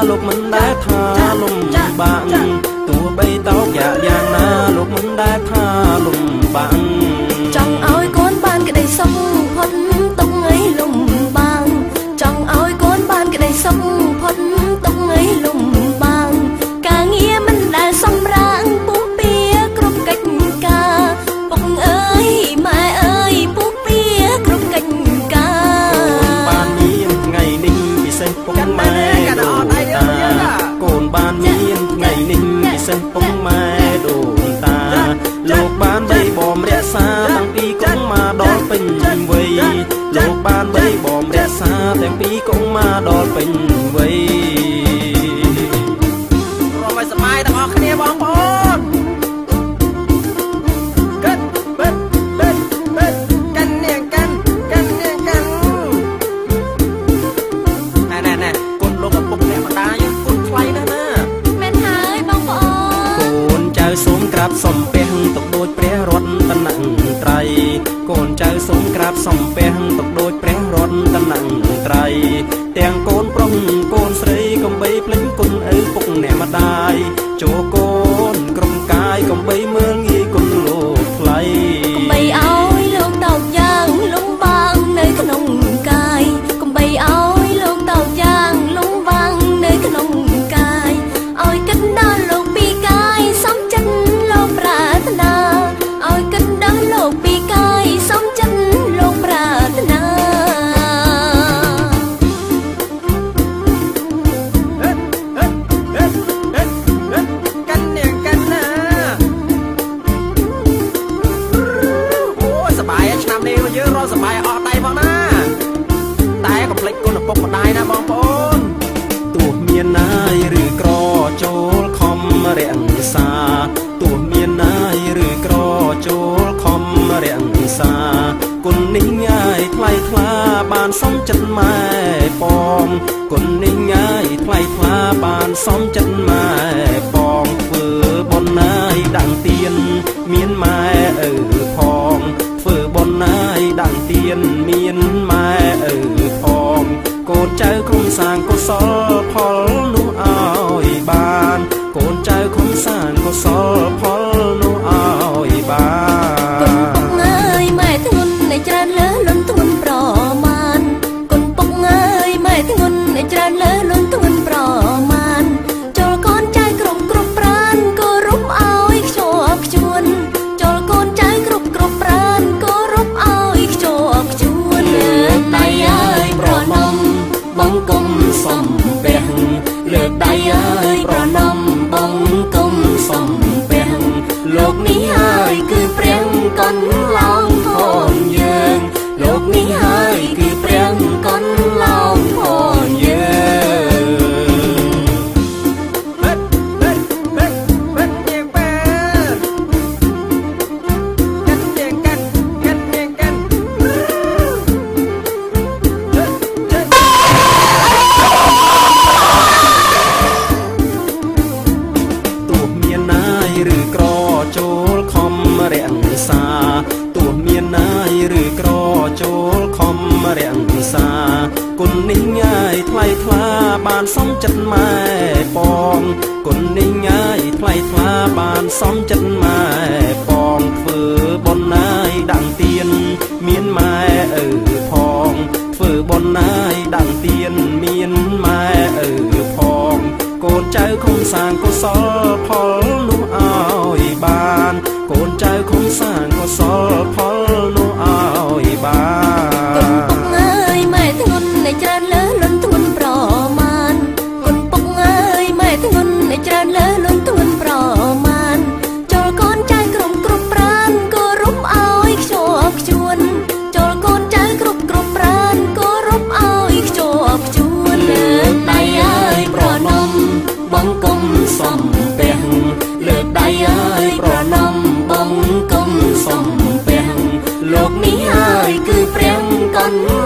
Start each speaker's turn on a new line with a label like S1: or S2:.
S1: លោកមិនដែលថាលំបាក់ទោះបីតោកយ៉ាងណាលោកមិនដែលថាលំបាក់
S2: ចង់ឲ្យកូនបានក្តីសុខផុតទុកថ្ងៃលំបាំងចង់ឲ្យកូនបានក្តីសុខផុតទុកថ្ងៃលំបាំងការងារមិនដែលសម្រាំងពុះពៀគ្រប់កិច្ចការពុកអើយម៉ែអើយពុះពៀគ្រប់កិច្ចការ
S1: បានមានថ្ងៃនេះពិសេសពុកម៉ែដូនតាកូនបានមានថ្ងៃនេះពិសេសពុកម៉ែដូនតាលោកបានបីបំរក្សាតាំងពីកូនមកដល់ពេញវ័យលោកបានបីបំរក្សាតាំងពីកូនមកដល់ពេញវ័យរំឲ្យសប្បាយទាំងអស់គ្នាបងប្អូនសូមក្រាបសំពះទុកដូចព្រះរតនត្រ័យកូនចៅសូមក្រាបសំពះទុកដូចព្រះរតនត្រ័យទាំងកូនប្រុសកូនស្រីកំបីភ្លេចគុណឪពុកអ្នកម្ដាយចូលកូនក្រុមកាយកំបីមើលងាយគុណលោកថ្លៃ
S2: កំបីឲ្យលោកតោកយ៉ាងលំបាំងនៅក្នុងកាយកំបីឲ្យលោកតោកយ៉ាងលំបាំងនៅក្នុងកាយឲ្យគិតដល់លោកពីកាយសំចិត្តលោកប្រាថ្នាឲ្យគិតដល់លោកពីកាយសំចិត្តលោកប្រាថ្នា
S1: កាន់នាងកាន់ណាអូយសប្បាយឆ្នាំនេះយើងរកសប្បាយអស់ដៃផងណាតែកុំភ្លេចគុណឪពុកម្ដាយណាបងប្អូនទោះមានណាយឬក្រចូលខំរក្សាទោះមានណាយឬក្រចូលខំរក្សាគុណនេះងាយថ្លៃថ្លាបានសំចិត្តម៉ែបងគុណនេះងាយថ្លៃថ្លាបានសំចិត្តម៉ែបងធ្វើបុណ្យណាយដាំងទៀនមានម៉ែឪផងធ្វើបុណ្យណាយដាំងទៀនមានម៉ែឪផងកូនចៅគុំសាងកុសលផលនោះឲ្យបានកូនចៅគុំសាងកុសលផលនោះឲ្យបាន
S2: គុណពុកអើយម៉ែធ្ងន់នៃច្រើនលើលន់ធ្ងន់ប្រមាណគុណពុកអើយម៉ែធ្ងន់នៃច្រើនលើលន់ធ្ងន់ប្រមាណចូលកូនចៅគ្រប់ប្រានគោរពឲ្យខ្ជាប់ខ្ជួនចូលកូនចៅគ្រប់ប្រានគោរពឲ្យខ្ជាប់ខ្ជួនលើកដៃអើយប្រណម្យបង្គំសំពះលើកដៃអើយប្រណម្យបង្គំសំពះលោកនេះហើយគឺព្រះកូនឡោមផងយើងលោកនេះហើយគឺព្រះកូនឡោមផងយើង
S1: ឬក្រចូលខំរក្សាទោះមានណាយឬក្រចូលខំរក្សាគុណនេះងាយថ្លៃថ្លាបានសំចិត្តម៉ែបងគុណនេះងាយថ្លៃថ្លាបានសំចិត្តម៉ែបងធ្វើបុណ្យណាយដាំងទៀនមានម៉ែឪផងធ្វើបុណ្យណាយដាំងទៀនមានម៉ែឪផងកូនចៅគុំសាងកុសលផលនោះឲ្យបានកូនចៅគុំសាងកុសលផលនោះឲ្យបាន
S2: គុណពុកអើយម៉ែធ្ងន់នៃច្រើនលើលន់ធ្ងន់ប្រមាណគុណពុកអើយម៉ែធ្ងន់នៃច្រើនលើលន់ធ្ងន់ប្រមាណចូលកូនចៅគ្រប់ប្រានគោរពឲ្យខ្ជាប់ខ្ជួនចូលកូនចៅគ្រប់ប្រានគោរពឲ្យខ្ជាប់ខ្ជួនលើកដៃអើយប្រណម្យបង្គំសំពះលើកដៃអើយប្រណម្យបង្គំសំពះលោកនេះហើយគឺព្រះកូន